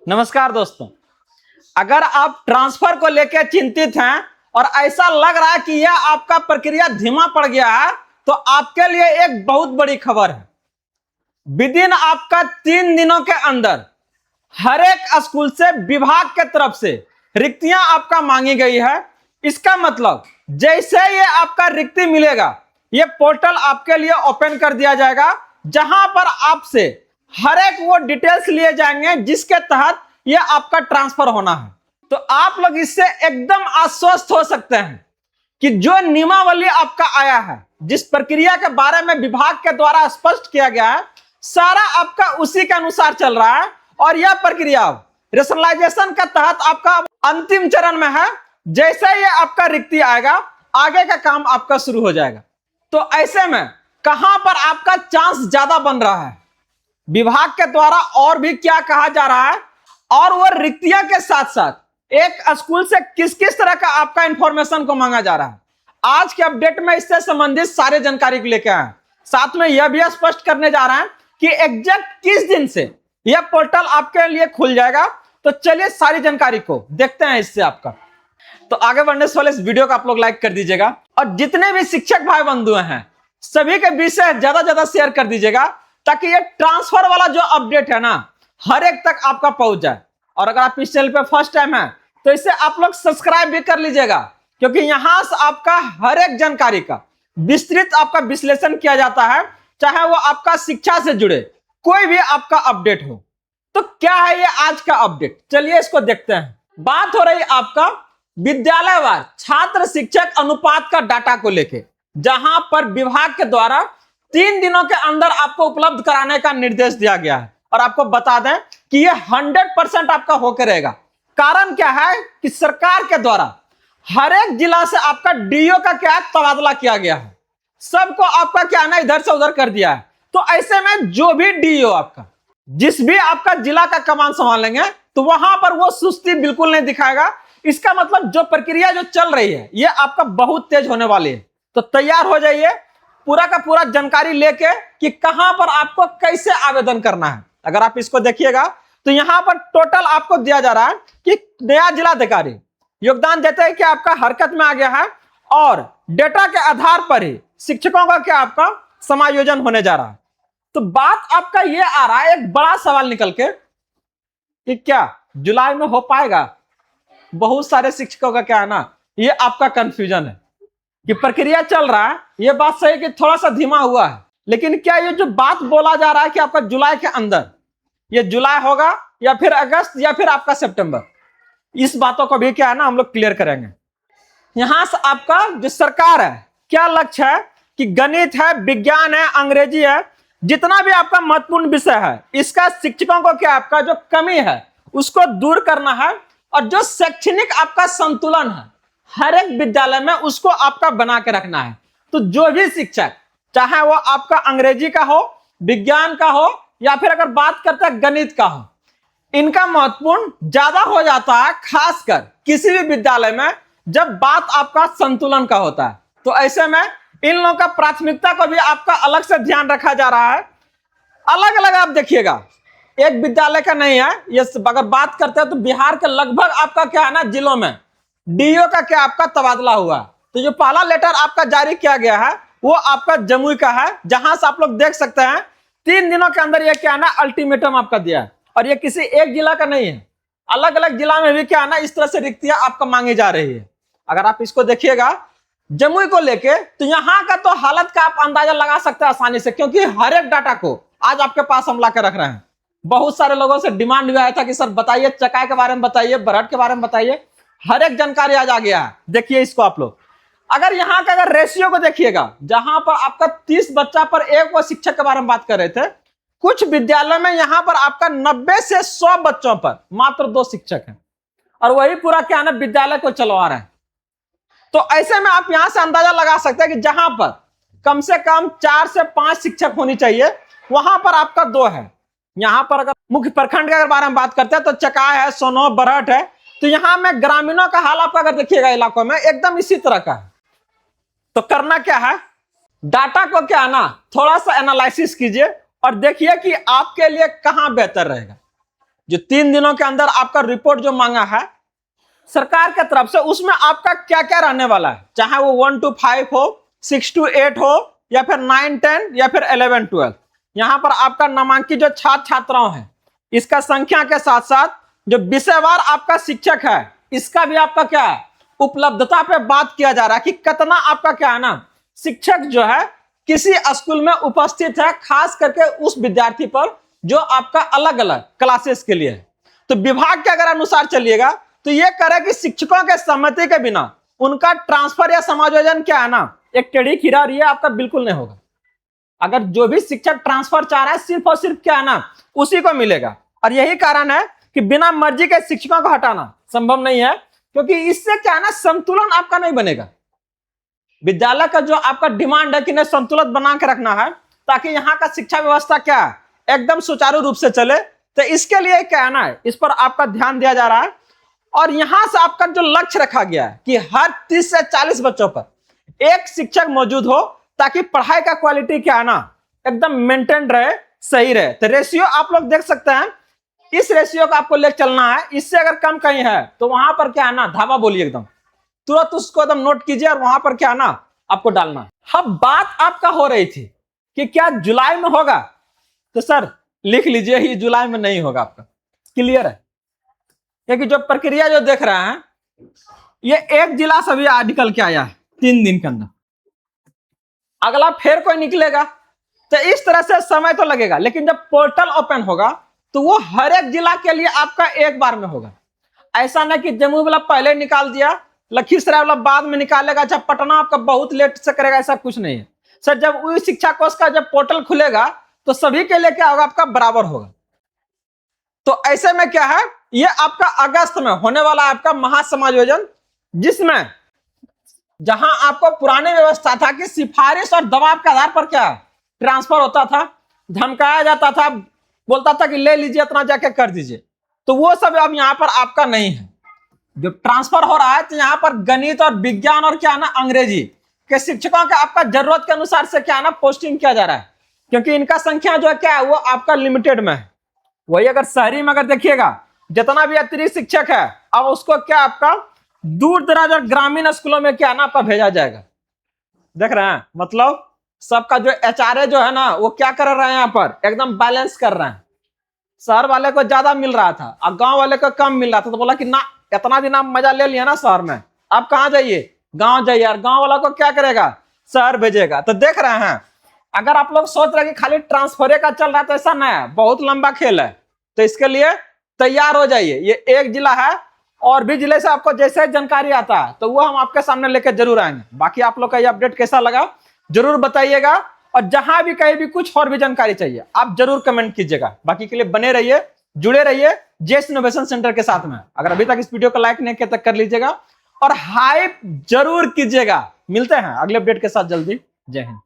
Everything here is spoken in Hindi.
नमस्कार दोस्तों। अगर आप ट्रांसफर को लेकर चिंतित हैं और ऐसा लग रहा है कि यह आपका प्रक्रिया धीमा पड़ गया है, तो आपके लिए एक बहुत बड़ी खबर है। विदिन आपका 3 दिनों के अंदर हर एक स्कूल से विभाग के तरफ से रिक्तियां आपका मांगी गई है। इसका मतलब जैसे ये आपका रिक्ति मिलेगा, ये पोर्टल आपके लिए ओपन कर दिया जाएगा, जहां पर आपसे हर एक वो डिटेल्स लिए जाएंगे जिसके तहत ये आपका ट्रांसफर होना है। तो आप लोग इससे एकदम आश्वस्त हो सकते हैं कि जो नियमावली आपका आया है, जिस प्रक्रिया के बारे में विभाग के द्वारा स्पष्ट किया गया है, सारा आपका उसी के अनुसार चल रहा है। और यह प्रक्रिया रेशनलाइजेशन के तहत आपका अंतिम चरण में है। जैसे ही आपका रिक्ति आएगा, आगे का काम आपका शुरू हो जाएगा। तो ऐसे में कहां पर आपका चांस ज्यादा बन रहा है, विभाग के द्वारा और भी क्या कहा जा रहा है, और वह रिक्तियां के साथ साथ एक स्कूल से किस किस तरह का आपका इंफॉर्मेशन को मांगा जा रहा है, आज के अपडेट में इससे संबंधित सारे जानकारी को लेकर आए। साथ में यह भी स्पष्ट करने जा रहे हैं कि एग्जैक्ट किस दिन से यह पोर्टल आपके लिए खुल जाएगा। तो चलिए सारी जानकारी को देखते हैं इससे आपका। तो आगे बढ़ने से पहले इस वीडियो को आप लोग लाइक कर दीजिएगा, और जितने भी शिक्षक भाई बंधु हैं सभी के बीच से ज्यादा शेयर कर दीजिएगा, ताकि ये ट्रांसफर वाला जो अपडेट है ना, हर एक तक आपका पहुंच जाए। और अगर आप इस चैनल पे फर्स्ट टाइम है तो इसे आप लोग सब्सक्राइब भी कर लीजिएगा, क्योंकि यहां से आपका हर एक जानकारी का विस्तृत आपका विश्लेषण किया जाता है, चाहे वो आपका शिक्षा से जुड़े कोई भी आपका अपडेट हो। तो क्या है ये आज का अपडेट, चलिए इसको देखते हैं। बात हो रही आपका विद्यालयवार छात्र शिक्षक अनुपात का डाटा को लेके, जहां पर विभाग के द्वारा 3 दिनों के अंदर आपको उपलब्ध कराने का निर्देश दिया गया है। और आपको बता दें कि ये 100% आपका होकर रहेगा। कारण क्या है कि सरकार के द्वारा हर एक जिला से आपका डीओ का क्या तबादला किया गया है, सबको आपका क्या ना इधर से उधर कर दिया है। तो ऐसे में जो भी डीओ आपका जिस भी आपका जिला का कमान संभालेंगे, तो वहां पर वो सुस्ती बिल्कुल नहीं दिखाएगा। इसका मतलब जो प्रक्रिया जो चल रही है ये आपका बहुत तेज होने वाली है। तो तैयार हो जाइए पूरा का पूरा जानकारी लेके कि कहां पर आपको कैसे आवेदन करना है। अगर आप इसको देखिएगा तो यहां पर टोटल आपको दिया जा रहा है कि नया जिलाधिकारी योगदान देते हैं कि आपका हरकत में आ गया है, और डेटा के आधार पर ही शिक्षकों का क्या आपका समायोजन होने जा रहा है। तो बात आपका ये आ रहा है, एक बड़ा सवाल निकल के कि क्या जुलाई में हो पाएगा। बहुत सारे शिक्षकों का क्या है ना, ये आपका कंफ्यूजन है कि प्रक्रिया चल रहा है। ये बात सही है कि थोड़ा सा धीमा हुआ है, लेकिन क्या ये जो बात बोला जा रहा है कि आपका जुलाई के अंदर, ये जुलाई होगा या फिर अगस्त या फिर आपका सितंबर, इस बातों को भी क्या है ना हम लोग क्लियर करेंगे। यहां से आपका जो सरकार है क्या लक्ष्य है कि गणित है, विज्ञान है, अंग्रेजी है, जितना भी आपका महत्वपूर्ण विषय है, इसका शिक्षकों को क्या आपका जो कमी है उसको दूर करना है। और जो शैक्षणिक आपका संतुलन है हर एक विद्यालय में, उसको आपका बना के रखना है। तो जो भी शिक्षक, चाहे वो आपका अंग्रेजी का हो, विज्ञान का हो, या फिर अगर बात करते हैं गणित का हो, इनका महत्वपूर्ण ज्यादा हो जाता है, खासकर किसी भी विद्यालय में जब बात आपका संतुलन का होता है। तो ऐसे में इन लोगों का प्राथमिकता को भी आपका अलग से ध्यान रखा जा रहा है। अलग अलग आप देखिएगा, एक विद्यालय का नहीं है ये। अगर बात करते हैं तो बिहार के लगभग आपका क्या है ना जिलों में डीओ का क्या आपका तबादला हुआ। तो जो पहला लेटर आपका जारी किया गया है वो आपका जमुई का है, जहां से आप लोग देख सकते हैं 3 दिनों के अंदर ये क्या है ना अल्टीमेटम आपका दिया है। और ये किसी एक जिला का नहीं है, अलग अलग जिला में भी क्या है ना इस तरह से रिक्तियां आपका मांगी जा रही है। अगर आप इसको देखिएगा जमुई को लेके, तो यहाँ का तो हालत का आप अंदाजा लगा सकते हैं आसानी से, क्योंकि हर एक डाटा को आज आपके पास हम ला कर रख रहे हैं। बहुत सारे लोगों से डिमांड भी आया था कि सर बताइए चकाई के बारे में बताइए, बरहट के बारे में बताइए, हर एक जानकारी आज आ गया है। देखिए इसको आप लोग, अगर यहाँ का अगर रेशियो को देखिएगा, जहां पर आपका 30 बच्चा पर एक वो शिक्षक के बारे में बात कर रहे थे, कुछ विद्यालय में यहां पर आपका 90 से 100 बच्चों पर मात्र 2 शिक्षक हैं, और वही पूरा क्या है ना विद्यालय को चलवा रहे हैं। तो ऐसे में आप यहां से अंदाजा लगा सकते हैं कि जहां पर कम से कम 4 से 5 शिक्षक होनी चाहिए, वहां पर आपका 2 है। यहां पर अगर मुख्य प्रखंड के बारे में बात करते हैं तो चकाय है, सोनो, बरहट है। तो यहां में ग्रामीणों का हाल आपका अगर देखिएगा इलाकों में एकदम इसी तरह का है। तो करना क्या है, डाटा को क्या है ना थोड़ा सा एनालिसिस कीजिए और देखिए कि आपके लिए कहां बेहतर रहेगा। जो 3 दिनों के अंदर आपका रिपोर्ट जो मांगा है सरकार की तरफ से, उसमें आपका क्या क्या रहने वाला है, चाहे वो 1 to 5 हो, 6 to 8 हो, या फिर 9, 10 या फिर 11, 12। यहां पर आपका नामांकित जो छात्र छात्राओं हैं इसका संख्या के साथ साथ जो विषयवार आपका शिक्षक है इसका भी आपका क्या है उपलब्धता पे बात किया जा रहा है कि कितना आपका क्या है ना शिक्षक जो है किसी स्कूल में उपस्थित है, खास करके उस विद्यार्थी पर जो आपका अलग अलग क्लासेस के लिए है। तो विभाग के अगर अनुसार चलिएगा तो यह करे कि शिक्षकों के सहमति के बिना उनका ट्रांसफर या समायोजन क्या है ना एक टेढ़ी खीरा और ये आपका बिल्कुल नहीं होगा। अगर जो भी शिक्षक ट्रांसफर चाह रहा है सिर्फ और सिर्फ क्या है ना उसी को मिलेगा। और यही कारण है कि बिना मर्जी के शिक्षकों को हटाना संभव नहीं है, क्योंकि इससे क्या है ना संतुलन आपका नहीं बनेगा। विद्यालय का जो आपका डिमांड है कि नहीं संतुलन बना के रखना है ताकि यहाँ का शिक्षा व्यवस्था क्या है एकदम सुचारू रूप से चले, तो इसके लिए क्या है ना इस पर आपका ध्यान दिया जा रहा है। और यहां से आपका जो लक्ष्य रखा गया है कि हर 30 से 40 बच्चों पर एक शिक्षक मौजूद हो ताकि पढ़ाई का क्वालिटी क्या है ना एकदम मेंटेन रहे, सही रहे। तो रेशियो आप लोग देख सकते हैं, इस रेशियो को आपको लेकर चलना है। इससे अगर कम कहीं है तो वहां पर क्या है ना धावा बोलिए, एकदम तुरंत उसको एकदम नोट कीजिए और वहां पर क्या है ना आपको डालना है। अब बात आपका हो रही थी कि क्या जुलाई में होगा, तो सर लिख लीजिए ये जुलाई में नहीं होगा, आपका क्लियर है। क्योंकि जो प्रक्रिया जो देख रहे हैं ये एक जिला से भी निकल के आया है 3 दिन के अंदर, अगला फिर कोई निकलेगा, तो इस तरह से समय तो लगेगा। लेकिन जब पोर्टल ओपन होगा तो वो हर एक जिला के लिए आपका एक बार में होगा। ऐसा नहीं कि जम्मू वाला पहले निकाल दिया, लखीसराय वाला बाद में निकालेगा, अच्छा पटना आपका बहुत लेट से करेगा, ऐसा कुछ नहीं है सर। जब वही शिक्षा कोष का जब पोर्टल खुलेगा तो सभी के लिए क्या होगा आपका बराबर होगा। तो ऐसे में क्या है ये आपका अगस्त में होने वाला आपका महासमायोजन, जिसमें जहां आपको पुरानी व्यवस्था था कि सिफारिश और दबाव के आधार पर क्या ट्रांसफर होता था, धमकाया जाता था, बोलता था कि ले लीजिए इतना जाके कर दीजिए, तो वो सब अब यहां पर आपका नहीं है। जो ट्रांसफर हो रहा है तो यहां पर गणित और विज्ञान और क्या ना अंग्रेजी के शिक्षकों का आपका जरूरत के अनुसार से क्या ना पोस्टिंग किया जा रहा है, क्योंकि इनका संख्या जो है क्या है वो आपका लिमिटेड में है। वही अगर शहरी में अगर देखिएगा जितना भी अतिरिक्त शिक्षक है अब उसको क्या आपका दूर दराज और ग्रामीण स्कूलों में क्या ना आपका भेजा जाएगा। देख रहे हैं मतलब सबका जो एचआरए जो है ना वो क्या कर रहा है यहाँ पर एकदम बैलेंस कर रहे हैं। शहर वाले को ज्यादा मिल रहा था और गांव वाले को कम मिल रहा था, तो बोला कि ना इतना दिन आप मजा ले लिया ना शहर में, आप कहाँ जाइए गांव जाइए, और गांव वाला को क्या करेगा शहर भेजेगा। तो देख रहे हैं अगर आप लोग सोच रहे हैं कि खाली ट्रांसफर का चल रहा है तो ऐसा नहीं है, बहुत लंबा खेल है। तो इसके लिए तैयार हो जाइए, ये एक जिला है और भी जिले से आपको जैसे जानकारी आता है तो वो हम आपके सामने लेकर जरूर आएंगे। बाकी आप लोग का ये अपडेट कैसा लगा जरूर बताइएगा, और जहां भी कहीं भी कुछ और भी जानकारी चाहिए आप जरूर कमेंट कीजिएगा। बाकी के लिए बने रहिए, जुड़े रहिए जेएस इनोवेशन सेंटर के साथ में। अगर अभी तक इस वीडियो को लाइक नहीं किया तो कर लीजिएगा और हाइप जरूर कीजिएगा। मिलते हैं अगले अपडेट के साथ जल्दी। जय हिंद।